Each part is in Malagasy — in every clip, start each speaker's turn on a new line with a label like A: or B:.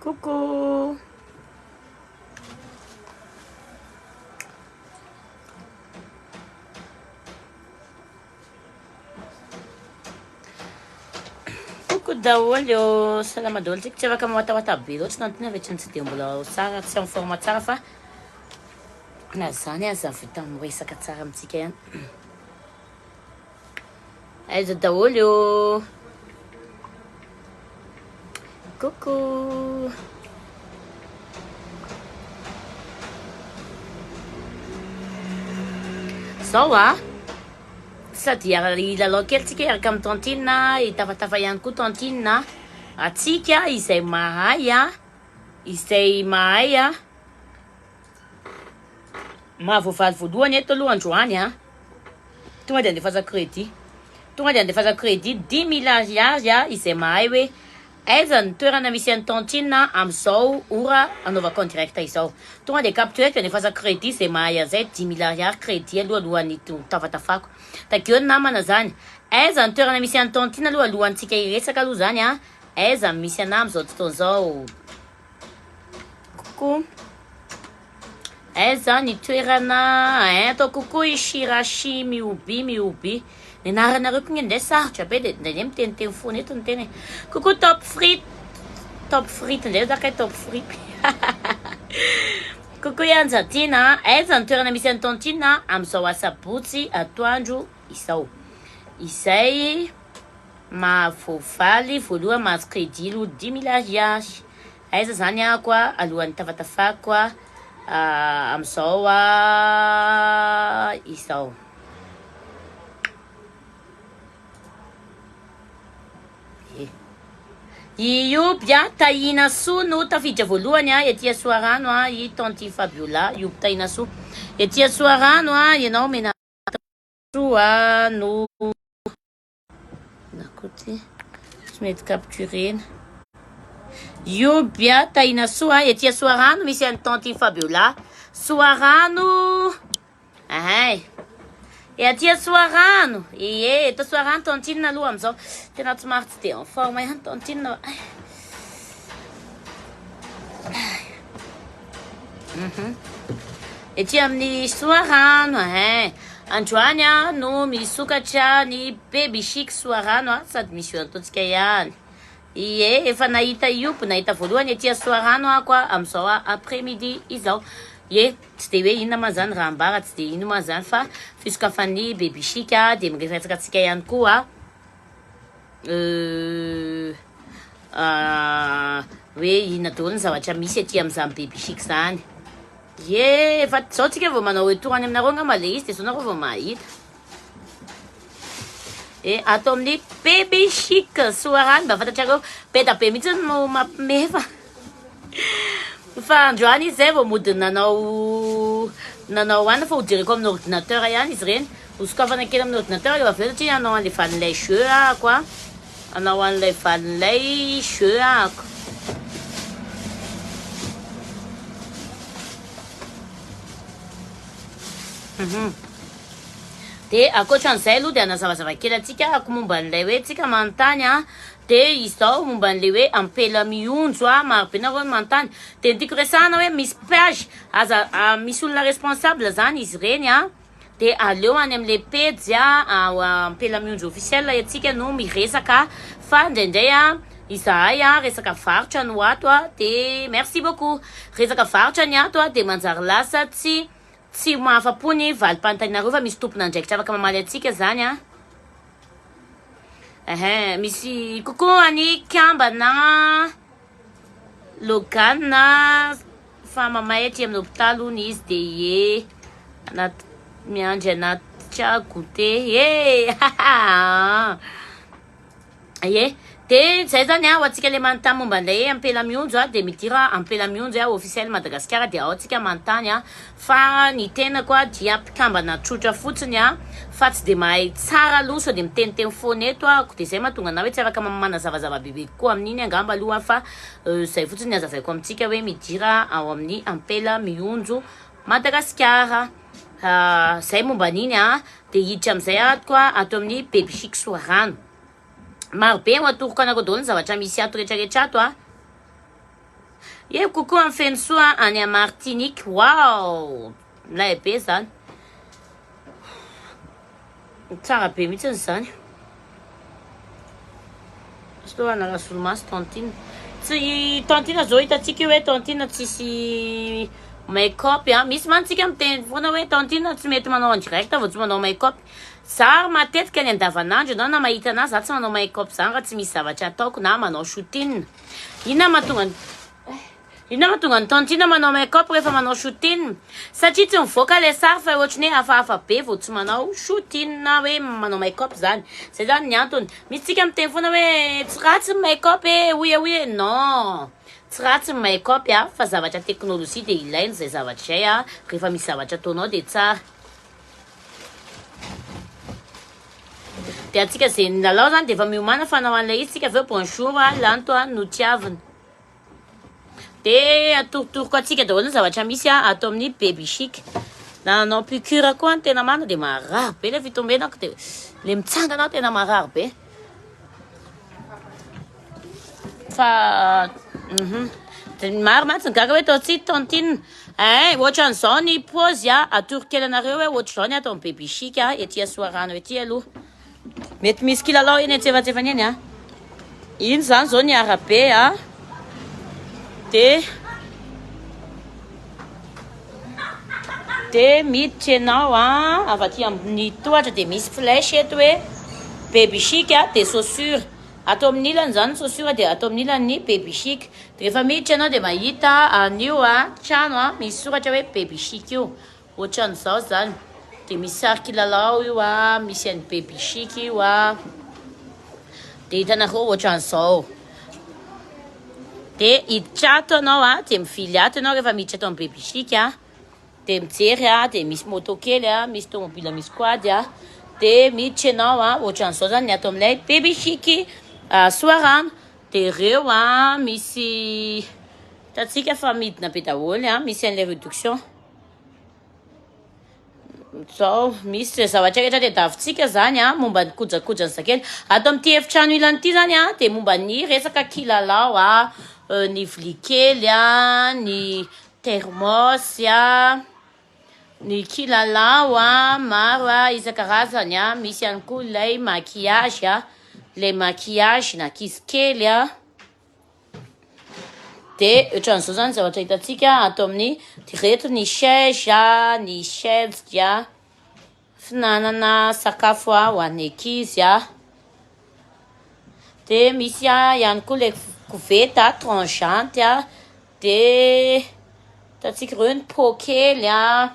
A: Coucou. Coucou daholo, salama daholo. Tsy afaka mawatawata be loatra nantony avy tsy dia mbola tsara, tsy amin'ny forme tsara fa na zany aza vita miresaka tsara amintsika ihany. Aiza daholo. Coucou. Zao sady ilalao kely tsika iaraka amin'ny tantine, itafatafa ihany koa tantine atsika izay mahay mahavoavaly voalohany eto aloha androany tonga dia andefasa crédit 10 000 ariary izay mahay hoe aiza ny toerana misy an'ny tantine amin'izao ora anaovako en direct izao. Tonga dia capturé dia andefasa crédit izay mahay an'izay 10 000 ariary crédit alohan'ny tafatafako. Takeo ny namana zany. Aiza ny toerana misy an'ny tantine aloha alohantsika iresaka aloha zany aiza misy ana amin'izao fotoana izao. Coucou. Aiza ny toerana atao coucou Ishirashi miubi. Nenarana koa ngende sarotra be dia miteny fony eto ny teny. Coucou top frite ndray zaka top frite. Coucou Yanjatina, aiza ny toerana misy an'ny tantine amin'izao asabotsy atoandro izao. Izay mahavoavaly voalohany mahazo crédit lo 10 000 ariary. Aiza zany koa alohan'ny tafatafako amin'izao izao. Iobia Taina Su no tafiditra voalohany etỳ Soarano i tanty Fabiola Iobia Taina Su etỳ Soarano ianao mena no nakoty tsy mety capturena. Iobia Taina Su etỳ Soarano misy an'ny tanty Fabiola Soarano etỳ Soarano eto Soarano tantine aloha amin'izao tena tsy maro tsy dia en forme ihany tantine. Etỳ amin'ny Soarano androany no misokatra ny baby chic Soarano sady misy io ataontsika ihany. Efa nahita nahita voalohany etỳ Soarano koa amin'izao après midi izao. Tsy dia hoe inona ma zany raha ambara, tsy dia ino ma zany fa fisokafan'ny baby chic dia miresaka antsika ihany koa hoe inona daholo ny zavatra misy etỳ amin'izany baby chic zany. Efa zao tsika vao manao retour any aminareo ngamba le izy dia zao nareo vao mahita. Atao amin'ny baby chic Soarano mba fantatrareo be da be mihitsy no mampimefa. Fa androany izy zay vao mody nanao ana fa hodireko amin'ny ordinateur ihany izy ireny. Hosokafana kely amin'ny ordinateur rehefa avy eo satria anao an'ilay valin'ilay jeu koa. Anao an'ilay valin'ilay jeu koa. Dia akoatran'izay aloha dia anazavazava kely atsika ako momba an'ilay hoe tsika manontany dia izao momba an'ilay hoe ampela mionjo maro be nareo manontany. Dia tiako resahana hoe misy page aza misy olona responsable zany izy ireny dia aleo any amin'ilay page ampela mionjo officiel atsika no miresaka fa indraindray izahay resaka varotra no ato dia merci beaucoup. Resaka varotra ny ato dia manjary lasa tsy mahafapo ny valim-panontanianareo fa misy tompona ndraikitra afaka mamaly atsika zany misy coucou any Kambana Logan fa mamay aty amin'ny hôpitaly hono izy dia miandry anaty goûter dia zay zany ho atsika le manontany momba an'ilay ampela mionjo dia midira ampela mionjo officiel Madagasikara dia ao atsika manontany fa ny tena koa dia mpikambana tsotra fotsiny fa tsy dia mahay tsara aloha sao dia miteniteny foana eto dia zay mahatonga anao hoe tsy afaka manazavazava bebe koa amin'iny angamba aloha fa zay fotsiny azavaiko amintsika hoe midira ao amin'ny ampela mionjo Madagasikara. Zay momba an'iny dia hiditra amin'izay koa ato amin'ny baby chic Soarano. Maro be ho atoroko anareo daholo ny zavatra misy ato rehetrarehetra ato Ye coucou en fin de soir en Martinique. Wow! Là est pesant. Ça rappelle mi tensane. Estou na sulmas tontine. Si tontine zoita tiki we tontine si make-up ya. Miss man tiki am ten. Vona we tontine si mete mano direct. Vou te mandar make-up. Sar ma tête que nem tava nanjo. Não na maita na sa mano make-up sanga tsi mi sava cha toku na mano shooting. Ina matungan tontina mano make-up refa mano shooting. Sa titi un foca le sar fa watchne afa pe vou te mano shooting na we mano make-up zan. Se zan nyanton. Mi tiki am ten vona we trats make-up oui non. Trats make-up ya fa sava cha technologie de line se sava cha ya refa mi sava cha tono de tsar. Te tika se na lausan te fami umana fa na wan le tika ve ponchura lantoa no tiavan. Te tur kwa tika do sa wacha misia atomni baby chic. Na no pikura kwante na mano de marar pe le vitombe na te le mtsanga na te na marar pe. Fa te marmat ngagawe to tontin. Watchan soni pozia a turkela na rewe watchon ton baby chic ya etia soarano etia lu. Mety misy kilalao eny antsefatsefany eny a. Iny zany zao ny arabe a. De miditra ianao a. Avy aty amin'ny tohatra de misy flèche eto hoe baby chic a de chaussure. Atao amin'ny ilany zany chaussure de atao amin'ny ilany baby chic. De rehefa miditra ianao de mahita an'io a trano a misy soratra hoe baby chic io. Ohatran'izao zany. De misy sary kilalao io a, misy an'ny baby chic io a. De hitanareo ohatran'izao. De hiditra ato anao a, de mivily ato anao rehefa miditra ato amin'ny baby chic a. De mijery a, de misy moto kely a, misy tomobile misy quad a. De miditra ianao a, ohatran'izao zany ny ato amin'ilay baby chic soarano. De reo a, misy tatsika fa midina be daholo a, misy an'ilay réduction. Zao misy zavatra rehetra tadiavintsika zany a momba ny kojakoja ny zakely ato amin'ity efitrano ilany ity zany a de momba ny resaka kilalao a ny vilia kely a ny termos a ny kilalao a maro a isan-karazany a misy ihany koa ilay maquillage a le maquillage na kizy kely a de ohatran'izao zany zavatra hitantsika ato amin'ny reto ny chaise a ny chaise a finanana sakafo a ho an'ny ankizy a de misy a ihany koa le koveta tranchante a de hitantsika ireo ny pot kely a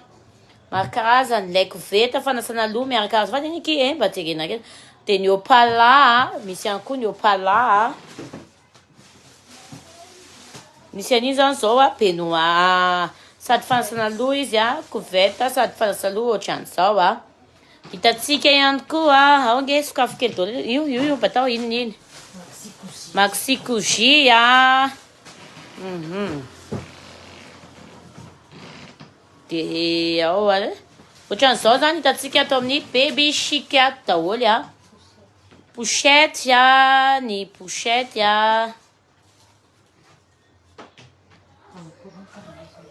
A: maro karazany lay koveta fanasana loha miaraka azy fa teniky mba jerena kely de ny opala misy ihany koa ny opala a. Misy an'iny zany zao a benoa sady fanasana loha izy a koveta sady fanasana loha ohatran'izao a. Hitantsika ihany koa ao nge sokafo kely daholo io batao inon'iny maxi cougi a. De ao a ohatran'izao zany hitantsika atao amin'ny baby chic a daholo a. Pochette a ny pochette a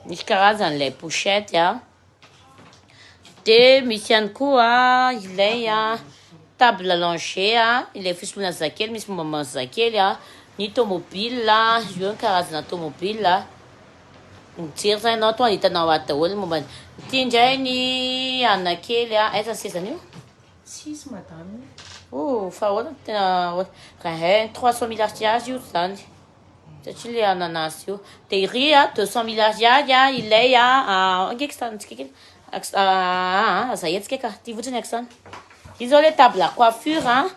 A: misy karazan'ilay pochette a. De misy ihany koa ilay a table langer a ilay fisolona zakely misy momba zakely a ny tomobile a io karazana tomobile a mijery zany ianao to hitanao ato daholo momba ity indray ny anakely a aiza sezany io
B: sisy madame
A: fa ahoana tena 300 000 ariary io zany satria le ananas io de iry a 200 000 ariary a ilay a ngeky santsika kely zahetsika ka ty votrany aky zany izy zao le table à coiffure a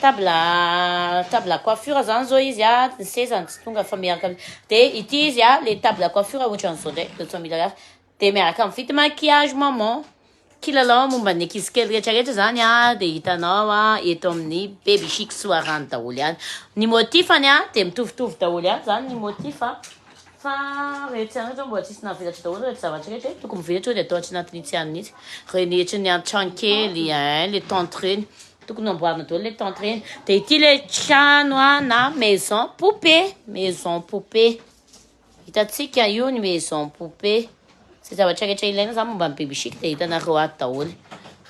A: table à coiffure zany zao izy a ny sezany tsy tonga fa miaraka de ity izy a le table à coiffure ohatran'izao ndray 200 000 ariary de miaraka amin'ny vity maquillage maman kilalao momba ny ankizy kely rehetrarehetra zany a de hitanao a eto amin'ny baby chic soarano daholo ihany ny motifany a de mitovitovy daholo ihany zany ny motif a fa rehetra ihany mbola tsisy navelatra daholo rehetra zavatra rehetra tokony mivelatra de atao atsy anatin'ny itsy ihany mihitsy renetra ny an-trano kely le tente reny tokony amboarina daholo le tente reny de ity le trano a na maison poupée Hitantsika io ny maison poupée. Sy zavatra rehetra ilaina zany momba ny baby chic dia hitanareo ato daholo.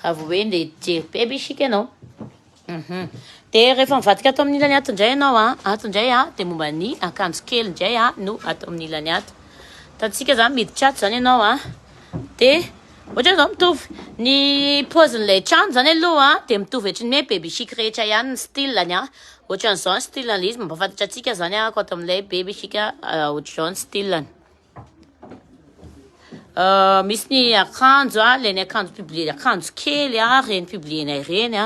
A: Raha vao hoe ndeha hijery baby chic ianao. Dia rehefa mivadika ato amin'ny ilany ato indray ianao ato indray dia momba ny akanjo kely indray no ato amin'ny ilany ato. Hitantsika zany miditra ato zany ianao dia ohatra zao mitovy ny paozin'ilay trano zany aloha dia mitovy ohatry ny hoe baby chic rehetra ihany ny stylany ohatran'izao ny stylany izy mampafantatra antsika zany ko ato amin'ilay baby chic ohatr'izao ny stylany. Misy ny akanjo ilay ny akanjo publié akanjo kely reny publiénay reny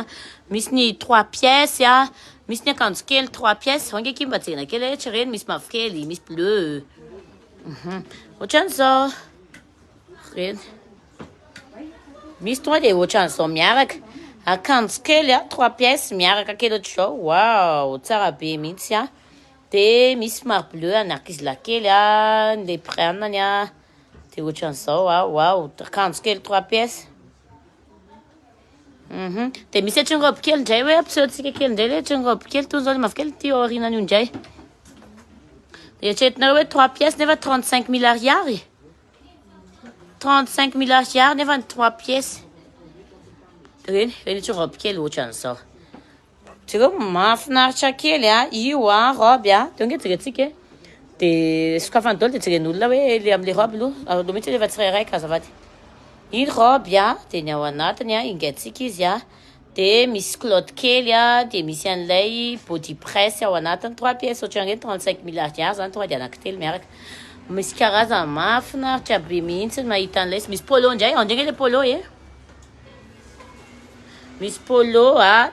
A: misy ny 3 pièces misy ny akanjo kely 3 pièces rangeky mba jerena kely rehetra reny misy mavokely misy bleu ohatran'izao reny misy tonga dia ohatran'izao miaraka akanjo kely 3 pièces miaraka kely ohatr'izao wow tsara be mihitsy dia misy maro bleu anarkizy lakely ny préanany dia ohatran'izao wow akanjo kely 3 pièces dia misy ohatry ny robe kely indray hoe ampisehoantsika kely indray le ohatry ny robe kely toy izao ny mavokely ty aorianany io indray dia eritreretinareo hoe 3 pièces nefa 35 000 ariary 35 000 ariary nefa ny 3 pièces reny ohatry robe kely ohatran'izao tsika mahafinaritra kely io robe tonga jerentsika dia sokafany daholo dia jeren'olona hoe le amin'ilay robe aloha mihitsy efa tsirairay azafady iny robe dia ny ao anatiny ingaitsika izy dia misy clotte kely dia misy an'ilay body press ao anatiny 3 pièces ohatran'ireny 35 000 ariary zany tonga dia anankitelo miaraka misy karazany mahafinaritra be mihitsy mahita an'ilay misy polo indray andreny ilay polo misy polo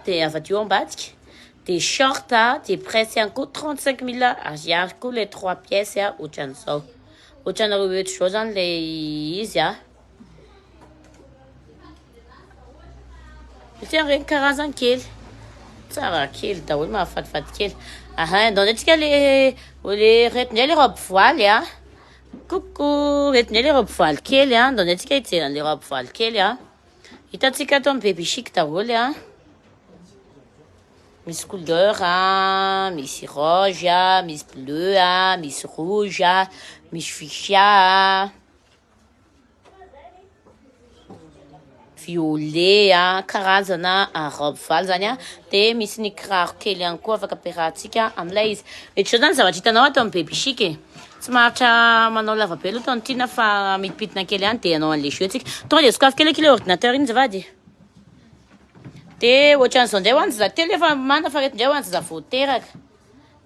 A: dia avy aty ambadika dia short dia presse ihany koa 35 000 ariary koa ilay 3 pièces ohatran'izao ohatranareo ohatr'izao zany ilay izy misy an'ireny karazany kely tsara kely daholo mahafatifaty kely andao antsika le reto indray le robe voile coucou reto indray le robe voile kely andao antsika hijery an'ilay robe voile kely hitantsika ato amin'ny baby chic daholo misy couleur misy rouge misy bleu misy rouge misy fuchsia violet karazana robe voile zany dia misy ny kiraro kely ihany koa afaka ampiarahantsika amin'ilay izy rehetra zany zavatra hitanao ato amin'ny baby chic tsy maharitra manao lavabe aloha tao tiana fa midipitina kely ihany dia anao an'ilay jeu tsika tonga dia sokafy kely akile ordinateur iny zavady dia ohatran'izao indray hoany zazatelo efa mana fa reto indray hoany zazavao teraka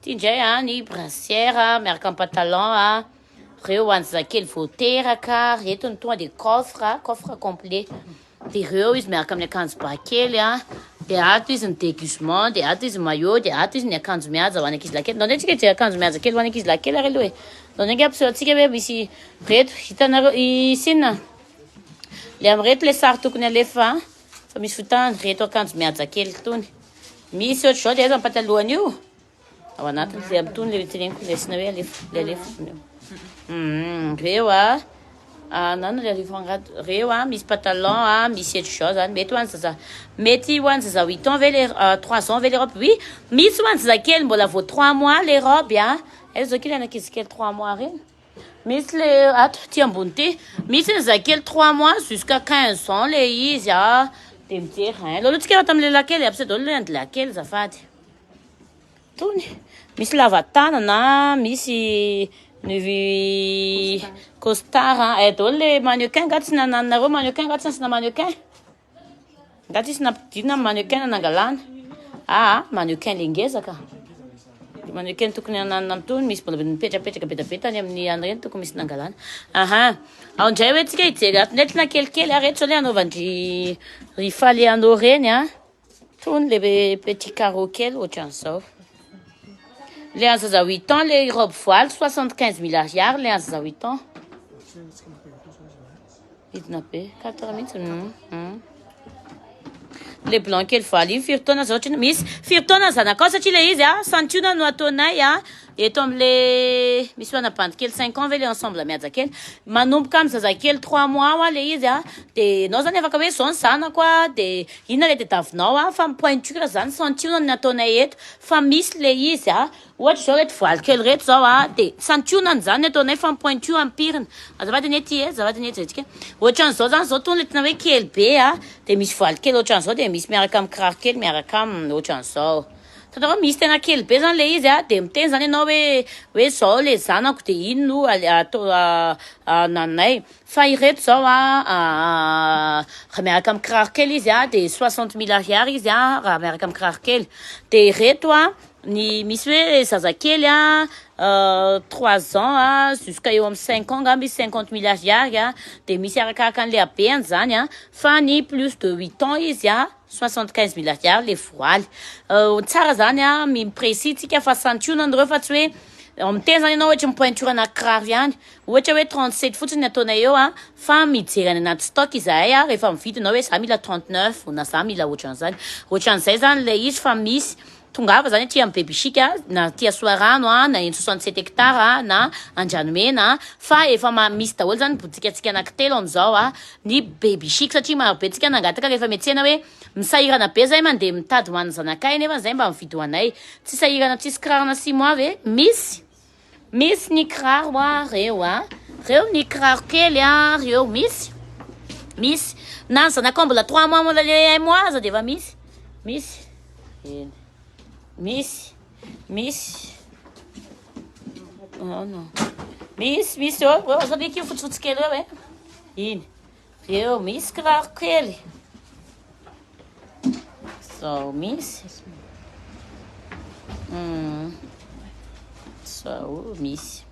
A: ty indray ny brassière miaraka amin'ny pantalon reo hoany zazakely vao teraka reto ny tonga dia coffre complet dia reo izy miaraka amin'ny akanjo ba kely dia ato izy ny dégusement dia ato izy maillot dia ato izy ny akanjo mihaja ho an'ankizy lakely ndao ndraintsika hijery akanjo mihaja kely ho an'ankizy lakely ary aloha ndao ndrainky ampisehoantsika hoe misy reto hitanareo isinona le amin'reto le sary tokony alefa fa misy fotoana reto akanjo mihaja kely tony misy ohatr'izao dia aiza patalon io ao anatiny le amitony le teneniko lesina hoe le alefa reo nana le arivo reo misy pantalon misy ohatr'izao zany mety ho an'ny zaza 8 ans ve le 3 ans ve le robe oui misy ho an'ny zazakely mbola vao 3 mois le robe aiza zao kely anankizy kely 3 mois reny misy le ato ty ambony ty misy ny zazakely 3 mois jusqu'à 15 ans le izy dia mijery lolotsika raha tamin'le lakely apse daholo le andy lakely zafady tony misy lavatanana misy ny costard daholo le mannequin gaty sy nananareo mannequin gaty sy na mannequin gaty sy nampidina amin'ny mannequin nanangalana mannequin le ngezaka mannequin tokony ananana amitony misy mbola mipetrapetraka betabetany amin'ny anyreny tokony misy nangalana ao indray hoe tsika hijery ato ndray tina kelikely rehetra zao le anaovandy rifaleanao reny tony le petit carreau kely ohatran'izao le an'ny zaza 8 ans le robe voile 75 000 ariary le an'ny zaza 8 ans vidina be 4 mihitsy le blanc kely voile iny firy taona zao ohatrany misy firy taona zanakao satria le izy santiona no ataonay Et tom le misy anampandikely 5 ans ve le ensemble miajakely manomboka amin'ny zazakely 3 mois ho le izy de nao zany afaka hoe zao ny zanako de inona le tadiavinao fa mipointure zany santionany nataonay eto fa misy le izy ohatra zao reto valikely reto zao de santionany zany ataonay fa mipointure ampirina azafady ety azafady ety zetika ohatran'izao zany zao tony le tena hoe kely be de misy valikely ohatran'izao de misy miaraka amin'ny kiraro kely miaraka amin'ny ohatran'izao Tadaro misy tena kely be zany le izy de miteny zany ianao hoe zao le zanako de ino no atao nanay fa ireto zao raha miaraka amin'ny kiraro kely izy de 60 000 ariary izy raha miaraka amin'ny kiraro kely de ireto ny misy hoe zazakely 3 ans jusqu'à eo amin'ny 5 ans nga misy 50 000 ariary de misy arakaraka an'le habeny zany fa ny plus de 8 ans izy 75 000 ariary le voaly tsara zany miprécis tsika fa santionan'ireo fa tsy hoe miteny zany ianao ohatra mipointure anakiraro ihany ohatra hoe 37 fotsiny ataonay eo fa mijery any anaty stock izahay rehefa mividinao hoe za mila 39 na za mila ohatran'izay zany le izy fa misy tongava zany tia amin'ny baby chic na tia soarano na eny 67 hectares na Andranomena fa efa misy daholo zany bodikatsika anankitelo amizao ny baby chic satria marobe tsika nangataka rehefa miantsena hoe misahirana be zay mandeha mitady ho an'ny zanakay nefa zay mba mividy ho anay tsy sahirana tsisy kirarona 6 mois ve misy ny kiraro reo ny kiraro kely reo misy na ny zanakao mbola 3 mois mola le 1 mois za de efa misy sabe aqui o futebol que ele eu miss claro que ele só miss só miss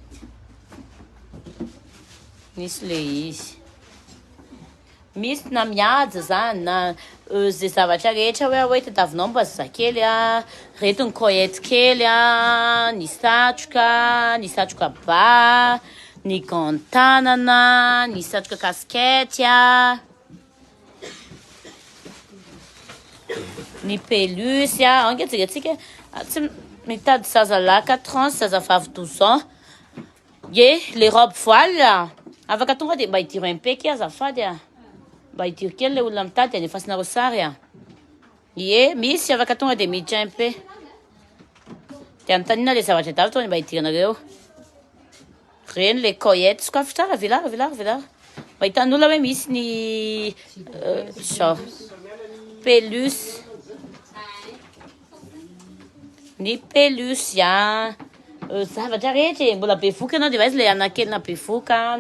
A: leis misy na mihaja zany na zay zavatra rehetra hoe tadavinao mba zazakely reto ny koety kely ny satroka ba ny gantanana ny satroka kaskety ny pelusy angejerentsika tsy mitady zazalahy 4 ans zazavavy 12 ans les robes voile afaka tonga de mba hidiry impeky azafady mba hidiry kely le olona mitady anefasinareo sary misy afaka tonga de miditra impe de anontaniana le zavatra davy tonga de mba hidiranareo reny le koyety sokafy tsara velara mba hitan'olona hoe misy ny pelus zavatra rehetra mbola be voky anao de va izy le anakelina be voka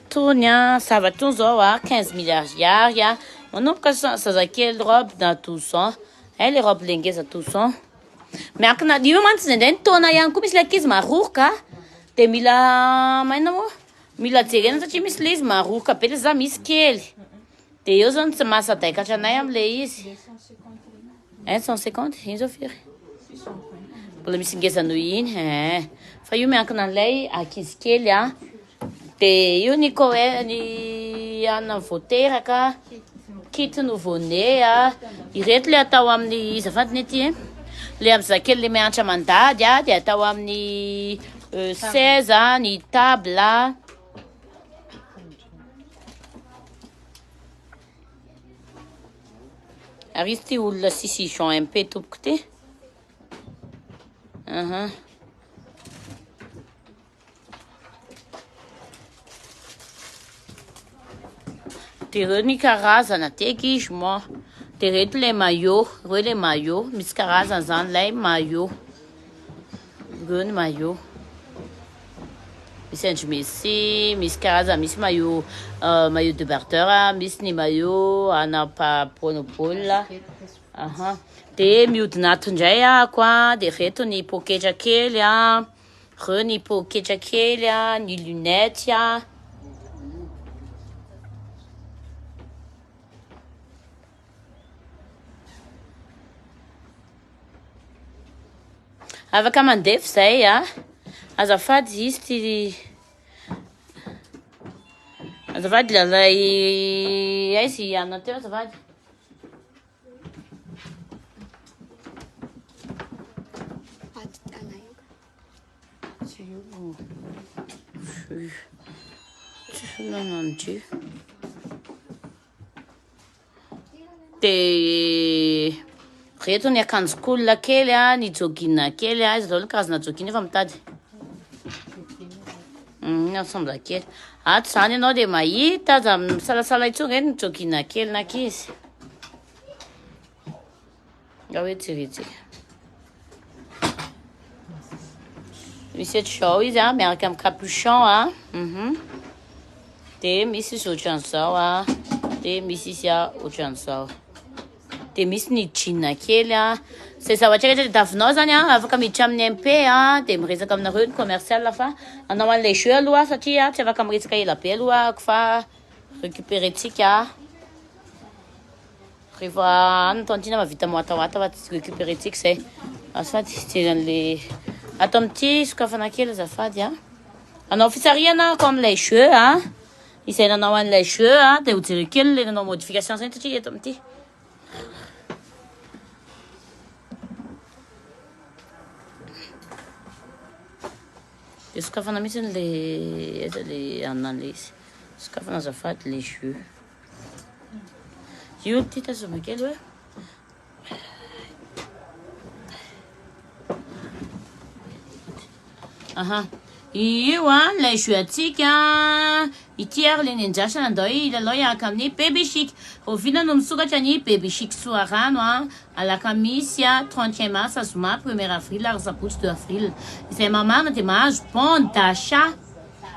A: tony zavatra tony zao 15 000 ariary manomboka zazakely robe na 12 ans les robes lengeza 12 ans miankina io mantsy zay ndray ny taona ihany koa misy le ankizy maroroka de mila jerena satria misy le izy maroroka be le za misy kely de eo zany tsy mahasadaikatra anay am'le izy 150 iny zao firy mbola misy ngeza noho iny fa io miankina an'ilay ankizy kely de io ny ana voateraka kit nouveau-né ireto le atao amin'ny zafadiny ety le amin'ny zazakely le mianatra mandady de atao amin'ny 16 ny table ary izy ty olona 6 juin mp tompoko ty de reo ny karazana teky jument de reto le maillot reo le maillot misy karazana zany lay maillot reo ny maillot misy Andry Messi misy karazana misy maillot de Berteur misy ny maillot anapabonobol de mihodinato indray koa de reto ny poketra kely reo ny poketra kely ny lunette afaka mandefy zay azafady izy ty azafady lalay aizy anateo azafady nananty de reto ny akanjo cool kely a ny jogging kely a izy daholo karazana jogging efa mitady ensemble kely ato zany ianao de mahita aza misalasala itsonga eny ny jogging kely nakizy nga hoe jeretsika misy etr'izao izy a miaraka amin'ny capuchon a de misy izy ohatran'izao a de misy izy a ohatran'izao de misy ny jean kely a zay zavatra rehetra de tavinao zany a afaka miditra amin'ny MP a de miresaka aminareo ny commercial fa anao an'ilay jeu aloha satria tsy afaka miresaka ela be aloha fa récupérentsika rehefa any tantina mavita moatahoata fa tsy récupérentsika zay azafady jeran'le atao amin'ity sokafana kely azafady a anao fisarihana ko amin'ilay jeu a izay nanao an'ilay jeu a de hojery kely le nanao modification zany satria eto amin'ity de sokafana mihitsy le eza le anan'le izy sokafana azafady le jeu io ty tazoma kely hoe io a lay jeu atsika ity ary le nendrasana andao ilalao iaraka amin'ny baby chic ovina no misokatra ny baby chic soarano a alakamisy a 31 mars zoma 1er avril ary sabotsy 2 avril izay mamarina de mahazo bon d'achat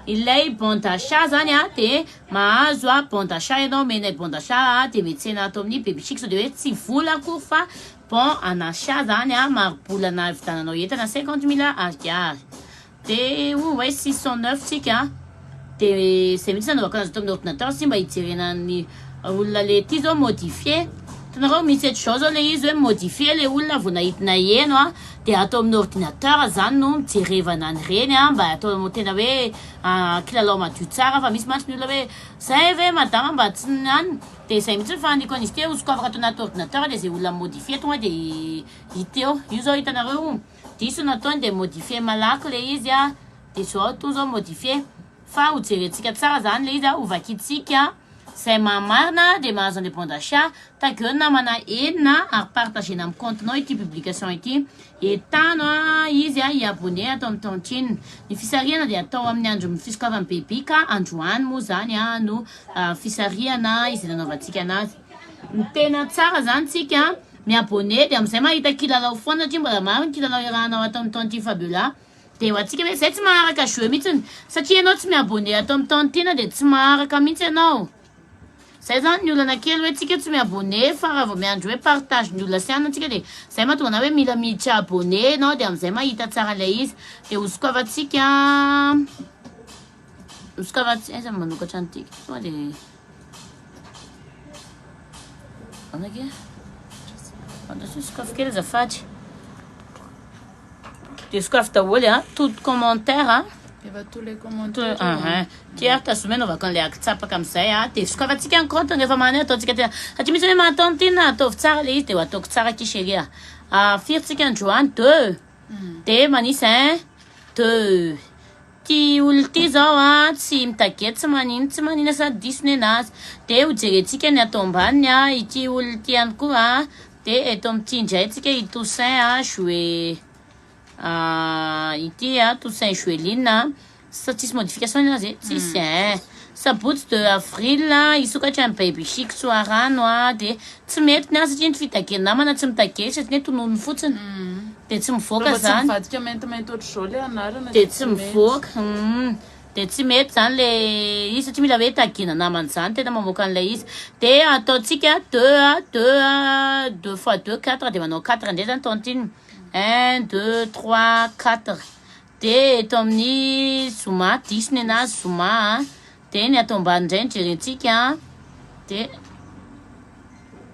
A: ilay bon d'achat zany a de mahazo a bon d'achat ianao menay bon d'achat a de metsena atao amin'ny baby chic so de hoe tsy vola akory fa bon en achat zany a marobolana vitananao entana 50 000 ariary de ouais 609 tsika de zay mihitsy nanovaka anazy atao amin'ny ordinateur sy mba hijerena ny olona le ty zao modifié tanareo misy etr'izao zao le izy hoe modifié le olona vao nahitina eno a de atao amin'ny ordinateur zany no mijerevana ny reny a mba atao tena hoe kilalao madio tsara fa misy mantsy ny olona hoe zay ve madama mba tsy nany de zay mihitsy faniko an'izy ty osokafaka atao anaty ordinateur de zay olona modifié tonga de hiteo io zao hitanareo diso nataony de modifié malaky le izy a de zao to zao modifié fa hojerentsika tsara zany le izy a ovakitsika zay mamarina de mahazo an'le bon d'achat tageo namana enina ary partagena amin'ny comptenao ity publication ity etano a izy a iabone atao amin'ny tantine ny fisarihana de atao amin'ny andro fisokafany bebi ka androany moa zany a no fisarihana izy nanaovantsika anazy ny tena tsara zany tsika miabone de am'izay mahita kilalao foana satria mbola maro ny kilalao irahanao atao amin'ny tantine fabula de ho atsika hoe zay tsy maharaka jeu mihitsiny satria ianao tsy miabone atao amin'ny tantine de tsy maharaka mihitsy ianao zay zany ny olana kely hoe tsika tsy miabone fa raha vao miandro hoe partage ny olona siana antsika de zay mahatonga na hoe mila miditra abone anao de am'izay mahita tsara le izy de hosokavantsika aiza manokatra anytika tonga de anake sokafy kely azafady de sokafy daholo a tout commentaire
B: efa tous les commentaires
A: ty ary tazoma anaovaka an'le akitsapaka am'izay a de sokafantsika ny compte rehefa manay ataontsika tena satria misy hoe mahatontina ataovy tsara le izy de ho ataoko tsara kisheria firitsika androany 2 de manisy 2 ty olo ty zao a tsy mitagety tsy manina sady disony anazy de hojerentsika ny atao ambaniny a ity olo ty ihany koa de eto amin'ity indray tsika i Toussaint a joué ity a Toussaint Joeline sa tsisy modification anazy tsisy sabotsy 2 avril isokatra amin'ny baby chic soarano a de tsy mety ny satria ny fitagena namana tsy mitagety satria tonony fotsiny de tsy mivoaka zany de tsy mivoaka de tsy mety zany le izy satria mila hoe tagena namana zany tena mamoaka an'le izy de ataotsika 2 fois 2 4 de manao 4 ndray zany tantine 1 2 3 4 de eto amin'ny zoma disony anazy zoma de ny atao ambany indray ny jerentsika de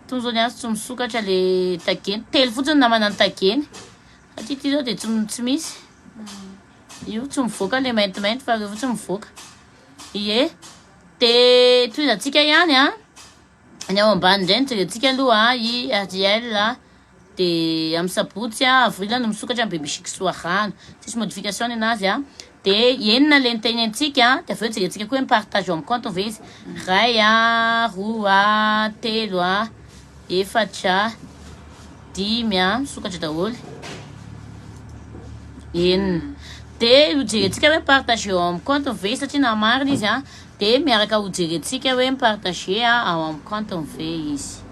A: tonzao ny azy tsy misokatra le tageny telo fotsiny namana ny tageny satria ty zao de tsy misy io tsy mivoaka le maintimainty fa rehefa tsy mivoaka ie de toizantsika ihany ny ao ambany indray ny jerentsika aloha i Ariel dia amin'ny sabotsy avril no misokatra amin'ny bebisiky soarano tsisy modification anazy dia enina le nitenentsika dia aveo jerentsika koa hoe mipartage amin'ny compte ve izy ray roa telo efatra dimy misokatra daholo enina dia jerentsika hoe mipartage amin'ny compte ve satria namarina izy dia miaraka ho jerentsika hoe mipartage ao amin'ny compte ve izy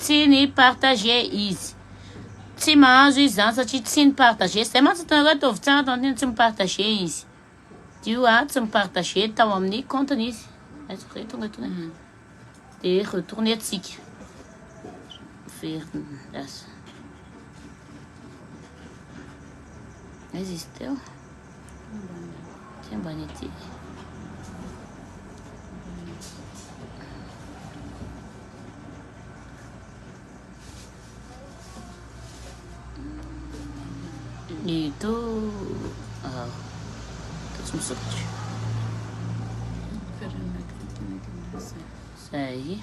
A: tsy ny partage izy tsy mahazo izy zany satria tsy ny partage zay mantsy atanareo ataovy tsara tantena tsy mipartage izy io tsy mipartage tao amin'ny compteny izy tonga dia retourne atsika verdas izy izy teo ty ambany aty itu tsy misokatra zay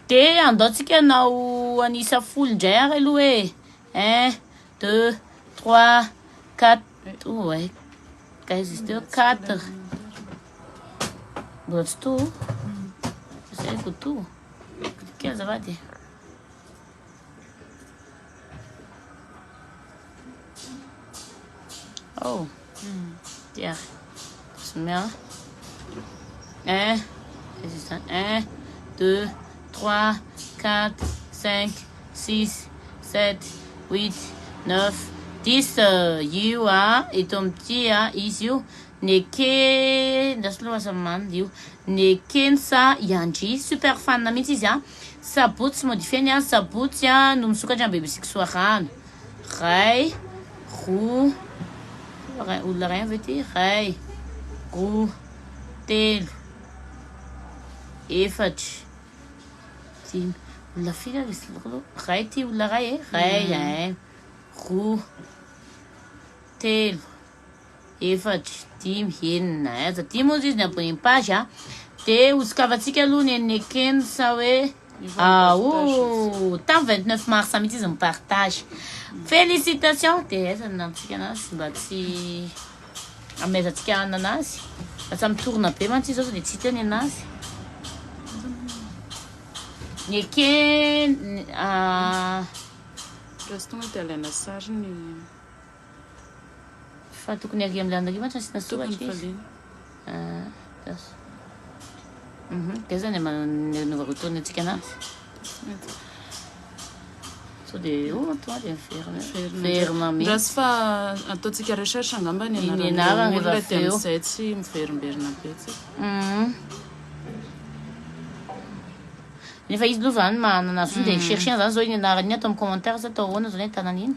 A: dia andaotsika nao anisa folo indray ary aloha hoe 1 2 3 4 ouais kaiza izy teo 4 mbola tsy to zay ko to kely azafady oh tiens c'est bien 1 2 3 4 5 6 7 8 9 10 io eto amin'ity izy io neke ndasolomasa io nekensa iandry super fan mihitsy izy sabotsy modifieny sabotsy no misokatra amin'ny bebisiky soarano ray roa olona ray avy ety ray roa telo efatra dimy olona firy izy ray ty olona ray ray roa telo efatra dimy enina aza dimy moa izy ny abon'ny page dia hosikavatsika aloha ny nekeny sa hoe tamin'ny 29 mars mihitsy izy mipartage félicitations dia aiza nantsika anazy mba tsy amezantsika ananazy mba tsy mitorona be mantsy izy zao dia tsy hitany anazy nekeny
B: Rasy tonga dia alaina sary ny
A: fa tokony ary amin'ny landraky mantsy asina soratra izy dia zany novarotony antsika anazy so dia tonga dia miverina mihitsy
B: rasy fa ataontsika recherche angamba ny
A: anarany
B: olona dia amizay tsy miverimberina be
A: nefa izy aloha zany manana azy dia chercher zany zao iny anarany atao amin'ny commentaire sa atao ahoana zao ny tanany iny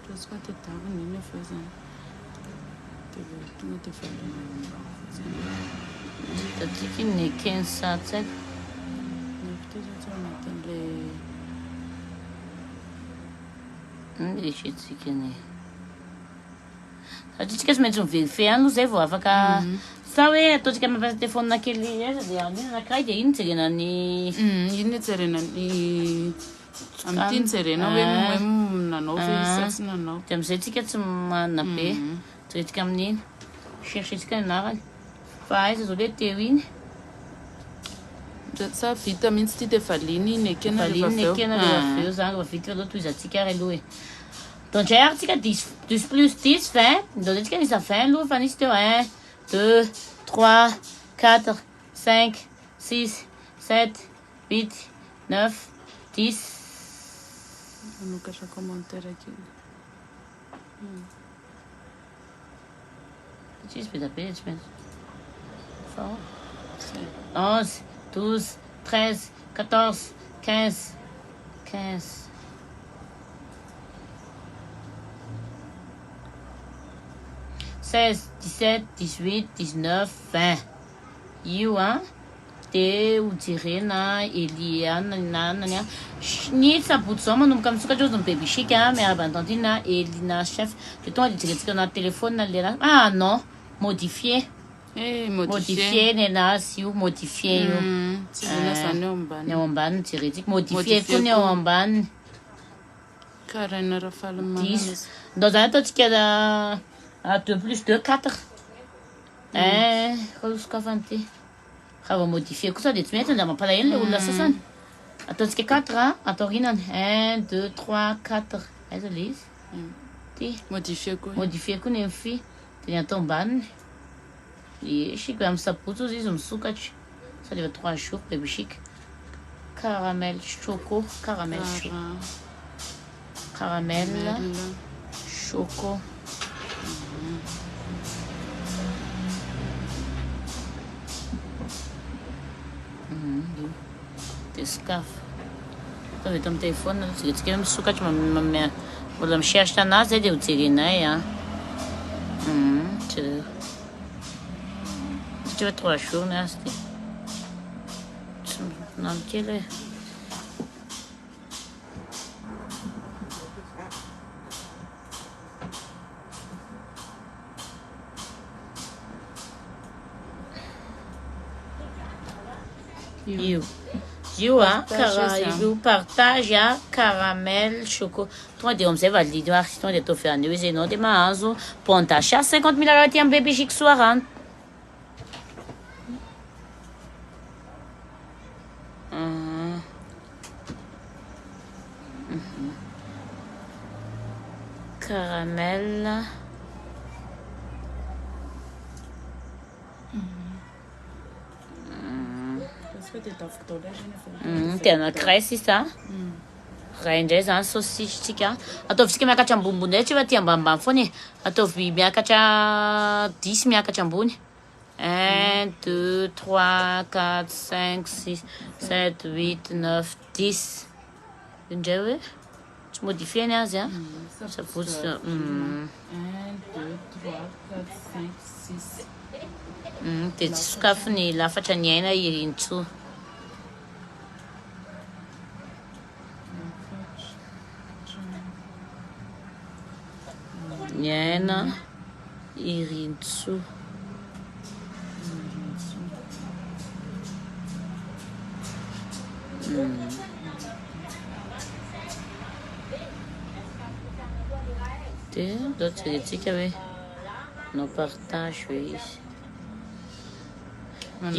B: rasy fa tedaviny iny efa zany dia tonga dia
A: tatika iny nekeny satsaika eritreretintsika ny satria tsika tsy maintsy miverifie any aloha zay vao afaka sa hoe ataontsika mampiasa telefônina kely aiza dia aminy anakiray dia iny jerena ny
B: iny jerena ny amin'ity ny jerena hoe nanao ve sa tsy nanao
A: dia amizay tsika tsy manana be jerentsika amin'iny cherchetsika ny anarany fa aiza zao le teo iny
B: sa vita mihitsy ty dia valiny nekena
A: nekena rehefa aveo zany rehefa vita aloha toizatsika ary aloha donc ndray ary tsika 10 plus 10 20 donc tsika nisa 20 aloha fa nisy teo 1 2 3 4 5 6 7 8 9 10
B: anokatra commentaire akeny
A: tsisy be da be tsy maintsy 11 12 13 14 15 15 16 17 18 19 20 io dia ho jerena Eliana nanany ny sabotsy zao manomboka misokatra ozy ny bebisiky miarabantantiny Elina chef dia tonga dia jerentsika anaty telefônina le non modifié Modifié nenazy io, modifié io.
B: Tirena zany eo ambany.
A: Ny ao ambany tiretika, modifié koa ny ao ambany.
B: Karaina raha fahalamana.
A: 10. Dans zany ataontsika 2 plus 2, 4. Sokafany ty. Raha modifié kosa dia tsy mety nda mampalahelo le olona sasany. Ataontsika 4 ataorinany. 1, 2, 3, 4. Aiza le izy? Ty.
B: Modifié koa.
A: Modifié koa ny am'fi. Dia ny atao ambaniny. Chic amin'ny sabotsy ozy izy misokatra. Ça devait 3 jours, bébé chic. Caramel choco, caramel choco. Caramel choco. Descaf. Ça va être un téléphone, c'est ce que misokatra mbola micherche anazy dia ho jerenay tu veux 3 jours nasty. Non, quel est io partage caramel choco. Tonga dia amizay validy ary tonga dia atao fean'io izy ianao dia mahazo bon d'achat 50 000 araha ty amin'ny bébé chic soarano. Caramel tena cresse ça. Raha indray zany sausisetsika ataovitsika miakatra ambonimbony ndray tsy efa ty ambanimbany foana e. Ataovy miakatra 10 miakatra ambony. 1, 2, 3, 4, 5, 6, 7, 8, 9, 10. Indray hoe tsy modifié ny azy sabotsy. 1, 2, 3, 4, 5, 6. Dia tsy sokafo ny lafatra ny aina irintsoa. Ny aina irintsoa. Dia dao jerentsika hoe nanao partage hoe izy.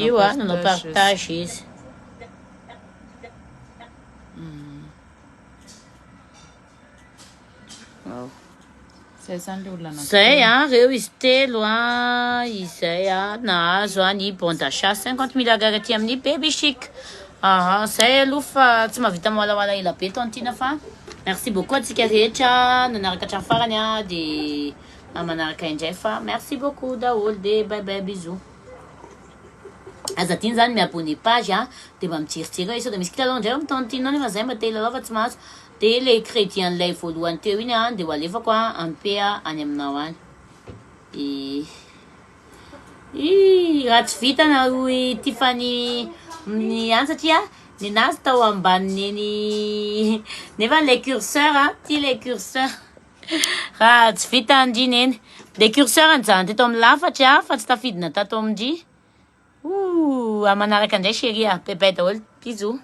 A: Io nanao partage izy. Zay reo izy telo izay nahazo ny bon d'achat 50 000 agara ty amin'ny bébé chic. Zay aloha fa tsy mahavita mahalawala ela be tontina fa merci beaucoup atsika rehetra nanaraka hatrany farany dia manaraka indray fa merci beaucoup daholo dia bye bye bisous. Aza tiany zany miabonné page dia mba mijerijery sao dia misy kilalao indray amin'ny tontinao nefa zay mba te hilalao fa tsy mahazo. Dia le crédit an'ilay voalohany teo iny dia ho alefako ampy any aminao any. Raha tsy vita na Tiffany ny any satria ny nazy tao ambaniny nefa le curseur ty le curseur raha tsy vita andriny eny le curseur anjany teto amin'ny lafatra fa tsy tafidina tato amindry. Manaraka indray chérie bye bye daholo bisous.